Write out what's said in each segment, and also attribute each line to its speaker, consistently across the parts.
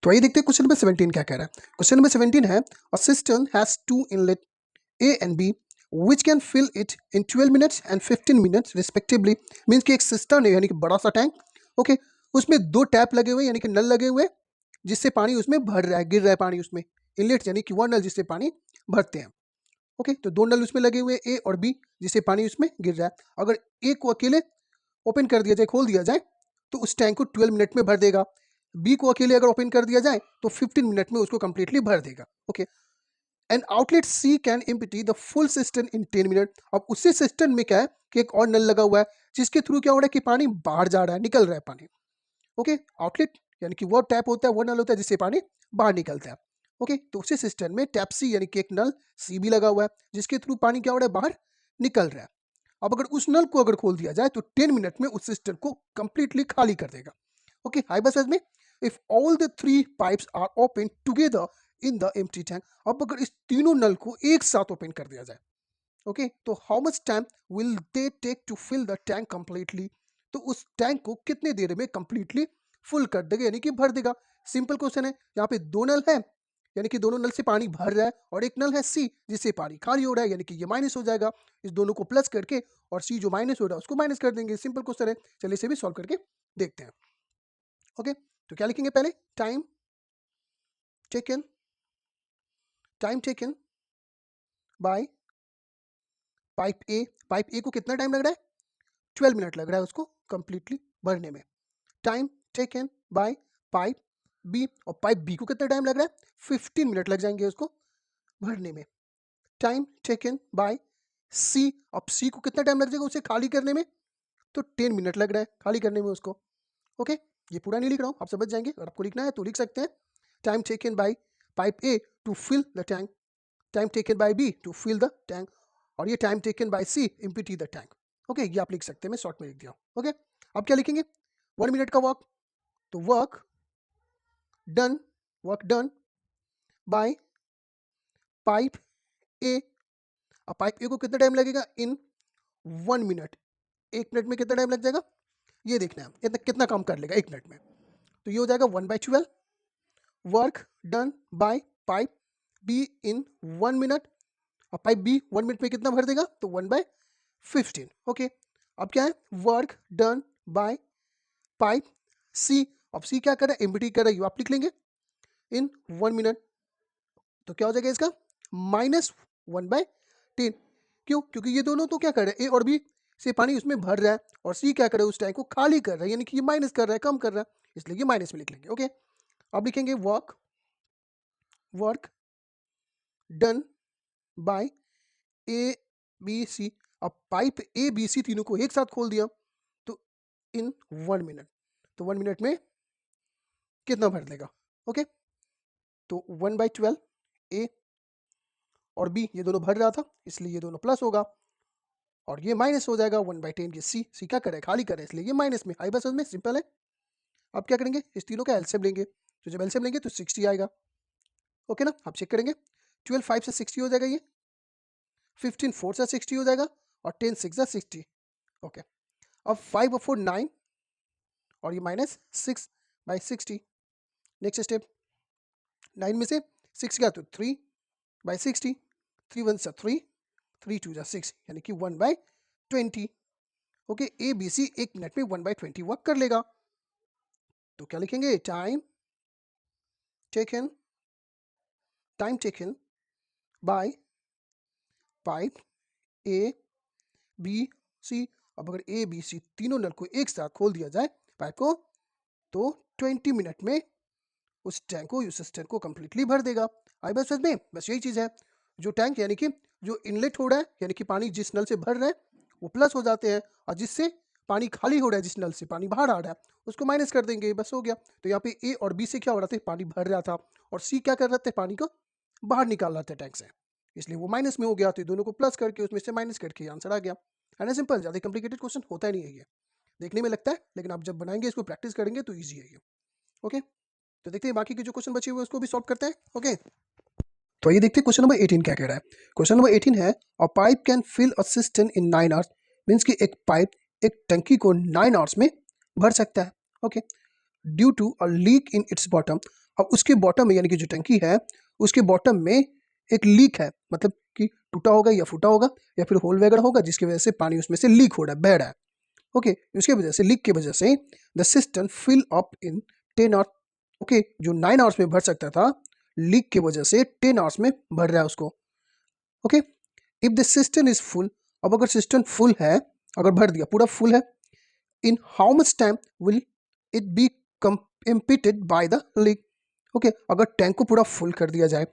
Speaker 1: तो आइए देखते हैं क्वेश्चन नंबर 17 क्या कह रहा है। क्वेश्चन नंबर 17 है a cistern has two inlet A and B which can fill it in 12 minutes and 15 minutes respectively। Means कि एक सिस्टर्न है यानी कि बड़ा सा टैंक, ओके, उसमें दो टैप लगे हुए यानी कि नल लगे हुए जिससे पानी उसमें भर रहा है, गिर रहा है पानी उसमें। इनलेट यानी कि वह नल जिससे पानी भरते हैं, ओके। तो दो नल उसमें लगे हुए ए और बी जिससे पानी उसमें गिर रहा है। अगर ए को अकेले ओपन कर दिया जाए, खोल दिया जाए, तो उस टैंक को 12 मिनट में भर देगा। बी को अकेले अगर ओपन कर दिया जाए तो 15 मिनट में उसको कंप्लीटली भर देगा, okay. And outlet C can empty the full system in 10 minute. अब उसी सिस्टम में क्या है कि एक और नल लगा हुआ है जिसके थ्रू क्या हो रहा है कि पानी बाहर जा रहा है, निकल रहा है पानी, ओके। आउटलेट यानी कि वो टैप होता है, वो नल होता है जिससे पानी बाहर निकलता है, ओके। तो उसी सिस्टम में टैप सी यानी कि एक नल सी भी लगा हुआ है जिसके थ्रू पानी क्या हो रहा है, बाहर निकल रहा है। अब अगर उस नल को अगर खोल दिया जाए तो 10 मिनट में उस सिस्टम को कंप्लीटली खाली कर देगा, ओके। हाई बस में if all the three pipes are open together in the empty tank. अब अगर इस तीनों नल को एक साथ ओपन कर दिया जाए, ओके, तो how much time will they take to fill the tank completely. तो उस टैंक को कितने देर में कंप्लीटली फुल कर देगा यानी कि भर देगा। सिंपल क्वेश्चन है। यहाँ पे दो नल है यानी कि दोनों नल से पानी भर रहा है और एक नल है सी जिससे पानी खाली हो रहा है यानी कि ये माइनस हो जाएगा। इस दोनों को प्लस करके और सी जो माइनस हो रहा है उसको माइनस कर देंगे। सिंपल क्वेश्चन है, चलिए इसे भी सॉल्व करके देखते हैं, ओके। तो क्या लिखेंगे पहले, time taken, time taken by pipe A. Pipe ए को कितना टाइम लग रहा है, 12 मिनट लग रहा है उसको कंप्लीटली भरने में। Time taken by pipe B, और पाइप बी को कितना टाइम लग रहा है, 15 मिनट लग जाएंगे उसको भरने में। टाइम टेकन बाय सी, अब सी को कितना टाइम लग जाएगा उसे खाली करने में, तो 10 मिनट लग रहा है खाली करने में उसको, ओके। ये पूरा नहीं लिख रहा हूँ, आप समझ जाएंगे। अगर आपको लिखना है तो लिख सकते हैं। Time taken by pipe A to fill the tank, time taken by B to fill the tank, और ये time taken by C empty the tank, okay. ये आप लिख सकते हैं, मैं शॉर्ट में लिख दिया, ओके। अब क्या लिखेंगे, 1 मिनट का वर्क, तो वर्क डन बाय पाइप ए। अब पाइप ए को कितना टाइम लगेगा, इन 1 मिनट। 1 मिनट में कितना टाइम लग जाएगा ये देखना है, इतना कितना काम कर लेगा 1 मिनट में। तो ये हो जाएगा 1/12 work done by pipe B in 1 minute. अब पाइप बी 1 मिनट में कितना भर देगा, तो 1/15, ओके। अब क्या है, वर्क डन बाय पाइप सी। अब सी क्या कर रहा है, एम्प्टी कर रहा है, आप लिख लेंगे इन 1 मिनट। तो क्या हो जाएगा इसका, -1/10। क्यों, क्योंकि ये दोनों तो क्या कर रहे हैं, ए और बी से पानी उसमें भर रहा है और सी क्या कर रहा है, उस टैंक को खाली कर रहा है यानी कि ये माइनस कर रहा है, कम कर रहा है, इसलिए ये माइनस में लिख लेंगे, ओके। अब लिखेंगे work done by A B C. अब पाइप ए बी सी तीनों को एक साथ खोल दिया, तो इन 1 मिनट, तो 1 मिनट में कितना भर देगा, ओके। तो 1/12 ए और बी ये दोनों भर रहा था इसलिए ये दोनों प्लस होगा, और ये माइनस हो जाएगा 1/10 के सी क्या करे, खाली करे, इसलिए ये माइनस में। आई बस में सिंपल है। अब क्या करेंगे, इस तीनों का एलसीएम लेंगे, तो जब एलसीएम लेंगे तो 60 आएगा, ओके ना। आप चेक करेंगे, 12 5 से 60 हो जाएगा, ये 15 4 से 60 हो जाएगा, और 10 6 से 60, ओके। अब 5 और 4 9, और ये -6/60। नेक्स्ट स्टेप, 9 में से 6 गया तो 3/60, 3 1 से 3, 3 2 6 यानी कि 1/20, okay. A B C 1 minute में 1/20 वर्क कर लेगा। तो क्या लिखेंगे, time taken by pipe A B C. अब अगर ए बी सी तीनों नल को एक साथ खोल दिया जाए पाइप को, तो 20 मिनट में उस टैंक को, उस सिस्टम को कंप्लीटली भर देगा। आई बस में बस यही चीज़ है। जो टैंक यानी कि जो इनलेट हो रहा है यानी कि पानी जिस नल से भर रहा है वो प्लस हो जाते हैं, और जिससे पानी खाली हो रहा है, जिस नल से पानी बाहर आ रहा है उसको माइनस कर देंगे, बस हो गया। तो यहाँ पे ए और बी से क्या हो रहा था, पानी भर रहा था, और सी क्या कर रहे थे, पानी को बाहर निकाल रहा था टैंक से, इसलिए वो माइनस में हो गया। तो दोनों को प्लस करके उसमें से माइनस करके आंसर आ गया, है ना। सिंपल, ज़्यादा कॉम्प्लिकेटेड क्वेश्चन होता ही नहीं है ये, देखने में लगता है, लेकिन आप जब बनाएंगे, इसको प्रैक्टिस करेंगे तो ईजी है ये, ओके। तो देखते हैं बाकी के जो क्वेश्चन बचे हुए उसको भी सॉल्व करते हैं, ओके। तो ये देखते हैं क्वेश्चन नंबर 18 क्या कह रहा है। क्वेश्चन नंबर 18 है a pipe can fill a system in 9 hours. Means कि एक पाइप एक टंकी को 9 आवर्स में भर सकता है, okay. Due to a leak in its bottom. अब उसके बॉटम में यानी कि जो टंकी है उसके बॉटम में एक लीक है, मतलब कि टूटा होगा या फूटा होगा या फिर होल वगैरह होगा जिसकी वजह से पानी उसमें से लीक हो रहा है, बह रहा है। ओके, उसके वजह से लीक की वजह से the system fill up in 10 hours. Okay, जो 9 आवर्स में भर सकता था लीक की वजह से 10 आवर्स में भर रहा है उसको। Okay, if the system is full, अब अगर सिस्टम फुल है, अगर भर दिया पूरा फुल है, in how much time will it be emptied by the leak. Okay, अगर टैंक को पूरा फुल कर दिया जाए,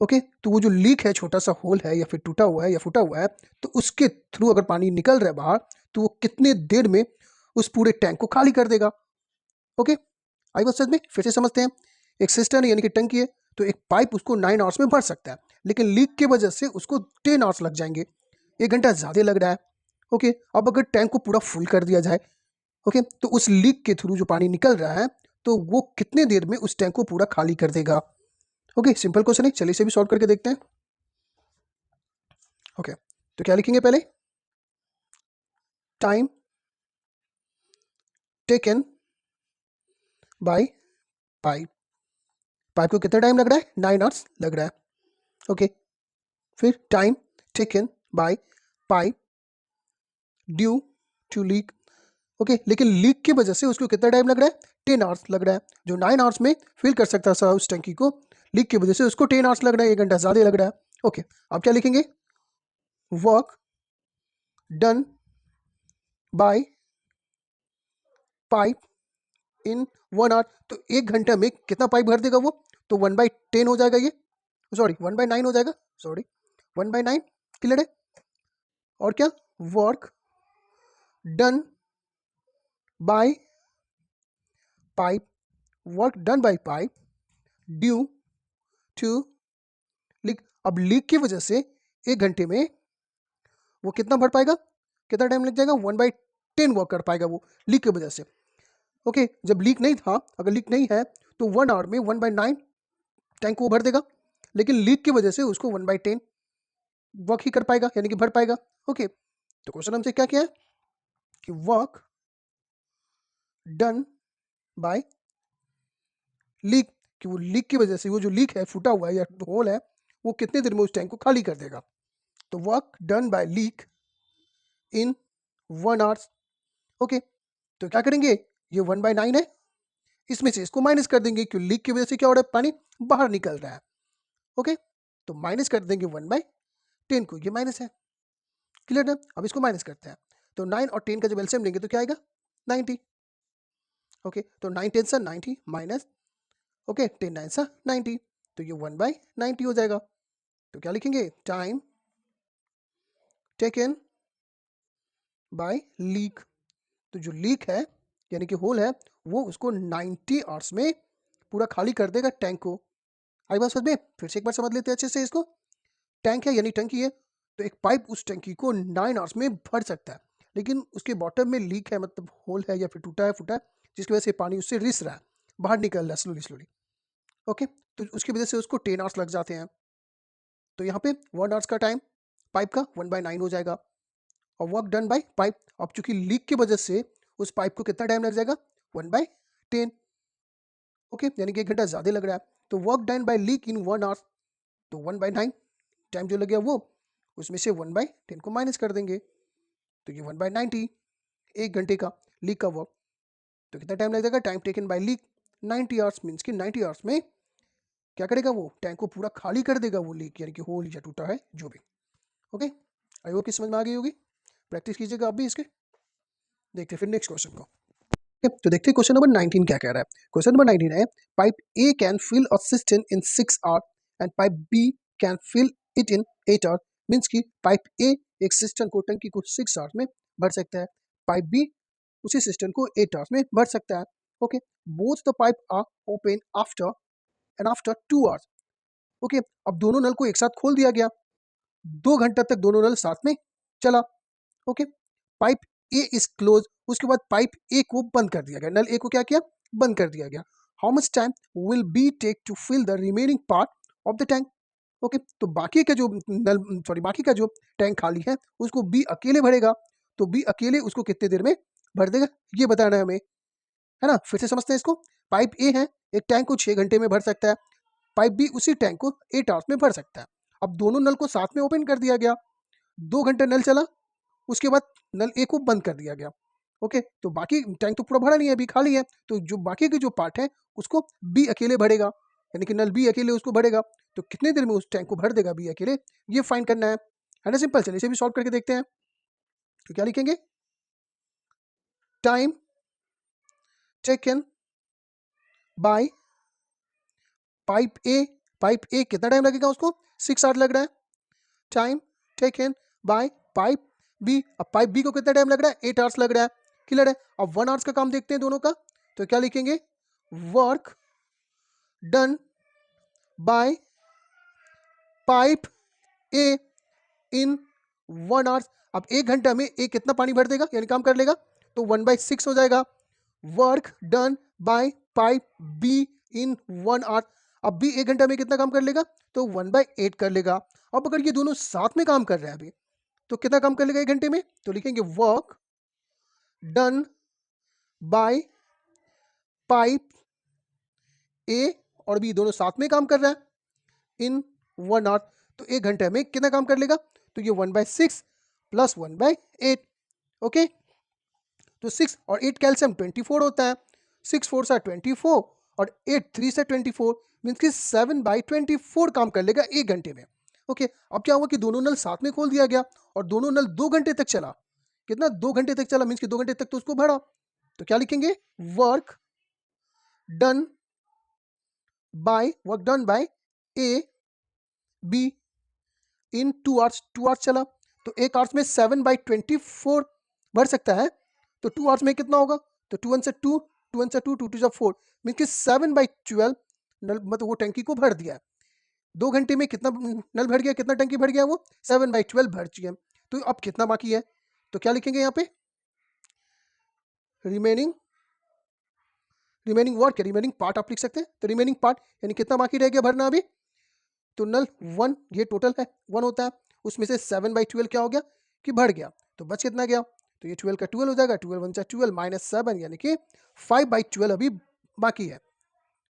Speaker 1: ओके, तो वो जो लीक है, छोटा सा होल है या फिर टूटा हुआ है या फूटा हुआ है, तो उसके थ्रू अगर पानी निकल रहा है बाहर, तो वो कितने देर में उस पूरे टैंक को खाली कर देगा। ओके, आई बात समझ में? फिर से समझते हैं। एक सिस्टम है यानी कि टंकी है, तो एक पाइप उसको 9 आवर्स में भर सकता है, लेकिन लीक की वजह से उसको 10 आवर्स लग जाएंगे, 1 घंटा ज़्यादा लग रहा है। ओके, अब अगर टैंक को पूरा फुल कर दिया जाए, ओके, तो उस लीक के थ्रू जो पानी निकल रहा है, तो वो कितने देर में उस टैंक को पूरा खाली कर देगा। ओके, सिंपल क्वेश्चन है, चलिए इसे भी सॉल्व करके देखते हैं। ओके, तो क्या लिखेंगे पहले? Time taken by pipe. Pipe को कितना टाइम लग रहा है? 9 आवर्स लग रहा है। ओके, फिर time taken by pipe due to leak. Okay, लेकिन लीक की वजह से उसको कितना टाइम लग रहा है? 10 आवर्स लग रहा है। जो 9 आवर्स में फिल कर सकता था उस टंकी को, लीक की वजह से उसको 10 आवर्स लग रहा है, 1 घंटा ज़्यादा लग रहा है। ओके, अब क्या लिखेंगे? Work done by pipe in 1 hour. तो 1 घंटे में कितना पाइप भर देगा वो? तो 1/10 हो जाएगा ये, सॉरी 1/9 हो जाएगा, सॉरी 1/9। क्लियर है? और क्या? Work done by pipe, work done by pipe due to leak. अब लीक की वजह से 1 घंटे में वो कितना भर पाएगा, कितना टाइम लग जाएगा? 1/10 वर्क कर पाएगा वो लीक की वजह से। ओके, जब लीक नहीं था, अगर लीक नहीं है तो 1 आवर में 1/9 टैंक को भर देगा, लेकिन लीक की वजह से उसको 1/10 वर्क ही कर पाएगा, यानी कि भर पाएगा। ओके, तो क्वेश्चन हमसे क्या किया है कि वर्क डन बाय लीक, कि वो लीक की वजह से वो जो लीक है, फूटा हुआ है या होल है, वो कितने देर में उस टैंक को खाली कर देगा। तो work done by leak in 1 hour. Okay, तो क्या करेंगे? ये 1/9 है, इसमें से इसको माइनस कर देंगे, क्यों? लीक की वजह से क्या हो रहा है? पानी बाहर निकल रहा है। ओके, तो माइनस कर देंगे 1/10 को, ये माइनस है। क्लियर है? अब इसको माइनस करते हैं, तो 9 और 10 का जब एलसीएम लेंगे तो क्या आएगा? 90। ओके, तो 9 10 सा 90 माइनस, ओके, 10 9 सा 90, तो ये 1/90 हो जाएगा। तो क्या लिखेंगे? Time taken bye leak. तो जो लीक है यानी कि होल है, वो उसको 90 आवर्स में पूरा खाली कर देगा टैंक को। आई बात समझ में? फिर से एक बार समझ लेते हैं अच्छे से इसको। टैंक है यानी टंकी है, तो एक पाइप उस टंकी को 9 आवर्स में भर सकता है, लेकिन उसके बॉटम में लीक है, मतलब होल है या फिर टूटा है फूटा है, जिसकी वजह से पानी उससे रिस रहा है, बाहर निकल रहा है स्लोली स्लोली। ओके, तो उसकी वजह से उसको 10 आवर्स लग जाते हैं। तो यहाँ पे 1 आवर्स का टाइम पाइप का 1/9 हो जाएगा, और वर्क डन बाय पाइप, अब चूंकि लीक की वजह से उस पाइप को कितना टाइम लग जाएगा? 1/10। ओके, यानी कि 1 घंटा ज़्यादा लग रहा है। तो work done by leak in 1 hour, तो 1/9 टाइम जो लग गया वो, उसमें से 1/10 को माइनस कर देंगे, तो ये 1/90, 1 घंटे का लीक का वर्क। तो कितना टाइम लग जाएगा? Time taken bye leak 90 hours, means कि 90 आवर्स में क्या करेगा वो? टैंक को पूरा खाली कर देगा वो लीक, यानी कि होल या टूटा है जो भी। ओके, आई होप कि समझ में आ गई होगी। प्रैक्टिस कीजिएगा आप भी इसके। देखते हैं फिर नेक्स्ट क्वेश्चन को। तो देखते हैं क्वेश्चन नंबर 19 क्या कह रहा है। क्वेश्चन नंबर 19 है, pipe A can fill a system in 6 hour and pipe B can fill it in 8 hour. Means कि पाइप ए एक सिस्टम को, टंकी को 6 आवर्स में भर सकता है, पाइप बी उसी सिस्टम को 8 आवर्स में भर सकता है। Okay, both the pipe are open after 2 hours. Okay, अब दोनों नल को एक साथ खोल दिया गया, 2 घंटा तक दोनों नल साथ में चला। Okay, pipe A is close, उसके बाद पाइप ए को बंद कर दिया गया, नल ए को क्या किया? बंद कर दिया गया। How much time will be take to fill the remaining part of the tank. Okay, तो बाकी का जो नल, सॉरी, बाकी का जो टैंक खाली है उसको बी अकेले भरेगा, तो बी अकेले उसको कितने देर में भर देगा, ये बताना है हमें, है ना? फिर से समझते हैं इसको। पाइप ए है एक टैंक को 6 घंटे में भर सकता है, पाइप भी उसी टैंक को 8 आवर्स में भर सकता है। अब दोनों नल को साथ में ओपन कर दिया गया, 2 घंटे नल चला, उसके बाद नल ए को बंद कर दिया गया। ओके, तो बाकी टैंक तो पूरा भरा नहीं है, अभी खाली है, तो जो बाकी के जो पार्ट है उसको बी अकेले भरेगा, यानी कि नल बी अकेले उसको भरेगा। तो कितने देर में उस टैंक को भर देगा बी अकेले, ये फाइंड करना है ना। सिंपल, चलिए इसे भी सॉल्व करके देखते हैं। तो क्या लिखेंगे, time taken by pipe A कितना टाइम लगेगा उसको, 6 आवर लग रहा है। Time taken by pipe B, अब पाइप बी को कितना टाइम लग रहा है, 8 आवर्स लग रहा है। क्लियर है। अब 1 आवर्स का काम देखते हैं दोनों का, तो क्या लिखेंगे, work done by pipe A in 1 hours. अब 1 घंटा में ए कितना पानी भर देगा, यानी काम कर लेगा, तो 1/6 हो जाएगा। Work done by pipe B in 1 hour. अब बी 1 घंटा में कितना काम कर लेगा, तो 1/8 कर लेगा। अब अगर ये दोनों साथ में काम कर रहे हैं अभी, तो कितना काम कर लेगा 1 घंटे में, तो लिखेंगे वर्क डन बाय पाइप ए और बी दोनों साथ में काम कर रहा है इन 1 आवर। तो 1 घंटे में कितना काम कर लेगा, तो ये 1/6 प्लस 1/8। ओके, तो 6 और 8 कैल्शियम 24 होता है, 6 4 से 24 और 8 3 से 24, मीन्स कि 7/24 काम कर लेगा 1 घंटे में। ओके, अब क्या हुआ कि दोनों नल साथ में खोल दिया गया और दोनों नल 2 घंटे तक चला। कितना, 2 घंटे तक चला, मीन्स कि 2 घंटे तक तो उसको भरा। तो क्या लिखेंगे, work done by A be in 2 hours. 2 hours चला, तो 1 आवर्स में 7/24 भर सकता है, तो 2 आवर्स में कितना होगा, तो 2 1 से 2, 2 1 से 2, 2 2 से 4, मीन कि 7/12 नल, मतलब वो टंकी को भर दिया है। 2 घंटे में कितना नल भर गया, कितना टंकी भर गया, वो 7/12 भर चुके हैं। तो अब कितना बाकी है, तो क्या लिखेंगे यहाँ पे, रिमेनिंग वर्क, रिमेनिंग पार्ट आप लिख सकते हैं। तो रिमेनिंग पार्ट यानी कितना बाकी रह गया भरना अभी, तो नल 1, ये टोटल है 1 होता है, उसमें से 7/12 क्या हो गया कि भर गया, तो बच कितना गया, तो ये 12 का 12 हो जाएगा, 12 1 12 माइनस 7, यानी कि 5/12 अभी बाकी है।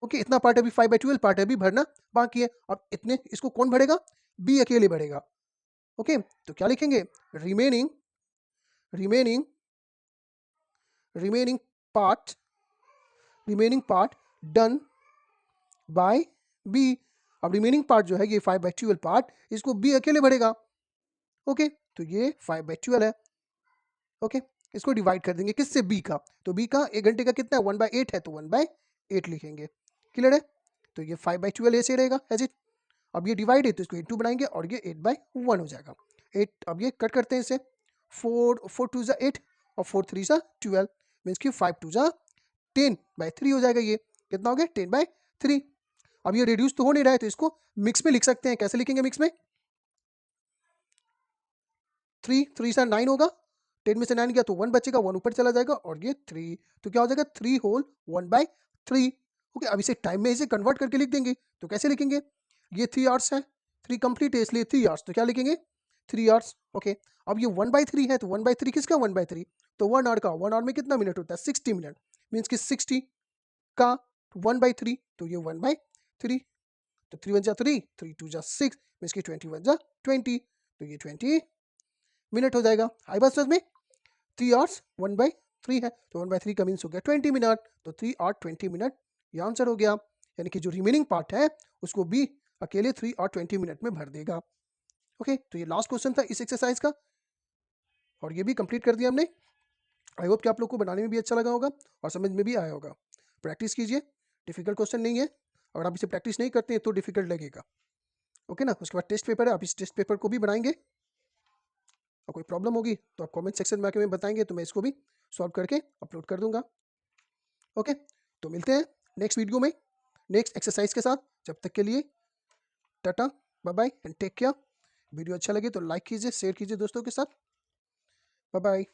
Speaker 1: ओके, इतना पार्ट अभी 5/12 पार्ट अभी भरना बाकी है। अब इतने इसको कौन भरेगा, बी अकेले भरेगा। ओके, तो क्या लिखेंगे, remaining remaining part done by B. अब रिमेनिंग पार्ट जो है ये 5/12 पार्ट, इसको बी अकेले भरेगा। ओके, तो ये 5/12 है। ओके, इसको डिवाइड कर देंगे किससे, बी का, तो बी का 1 घंटे का कितना है, 1/8 है, तो 1/8 लिखेंगे। क्लियर है, तो ये 5/12 ऐसे रहेगा एज इट। अब ये डिवाइड है तो इसको इंटू बनाएंगे और ये 8/1 हो जाएगा। 8, अब ये कट करते हैं इसे, 4 2 जा 8 और 4 3 जा 12, मीन्स कि 5 2 जा 10/3 हो जाएगा। ये कितना हो गया, 10/3। अब ये रिड्यूस तो हो नहीं रहा है, तो इसको मिक्स में लिख सकते हैं। कैसे लिखेंगे मिक्स में, 3 3 से 9 होगा, 10 में से 9 गया तो 1 बचेगा, 1 ऊपर चला जाएगा और ये 3, तो क्या हो जाएगा 3 होल 1/3। ओके, अब इसे टाइम में इसे कन्वर्ट करके लिख देंगे। तो कैसे लिखेंगे, ये 3 आवर्स है, 3 कंप्लीट है इसलिए 3 आवर्स, तो क्या लिखेंगे 3 आवर्स। ओके, अब ये 1/3 है, तो 1/3 किसका 1/3, तो 1 आवर का, 1 आवर में कितना मिनट होता है 60 मिनट, मीन्स कि 60 का 1/3, तो ये 1/3, तो 3 1 जा 3, 3 2 जा 6, मीन्स कि 20 1 जा 20, तो ये 20 मिनट हो जाएगा। आई बात समझ में, 3 आवर्स 1/3 है, तो 1/3 का मीन्स हो गया 20 मिनट, तो 3 आवर 20 मिनट ये आंसर हो गया। यानी कि जो रिमेनिंग पार्ट है उसको भी अकेले 3 और 20 मिनट में भर देगा। ओके, तो ये लास्ट क्वेश्चन था इस एक्सरसाइज का और ये भी कंप्लीट कर दिया हमने। आई होप कि आप लोग को बनाने में भी अच्छा लगा होगा और समझ में भी आया होगा। प्रैक्टिस कीजिए, डिफिकल्ट क्वेश्चन नहीं है, अगर आप इसे प्रैक्टिस नहीं करते हैं तो डिफिकल्ट लगेगा। ओके ना, उसके बाद टेस्ट पेपर है, आप इस टेस्ट पेपर को भी बनाएंगे और कोई प्रॉब्लम होगी तो आप कमेंट सेक्शन में आके में बताएंगे, तो मैं इसको भी सॉल्व करके अपलोड कर दूंगा। ओके, तो मिलते हैं नेक्स्ट वीडियो में नेक्स्ट एक्सरसाइज के साथ। जब तक के लिए tata, bye bye and take care. Video अच्छा लगे तो लाइक कीजिए, शेयर कीजिए दोस्तों के साथ। Bye bye.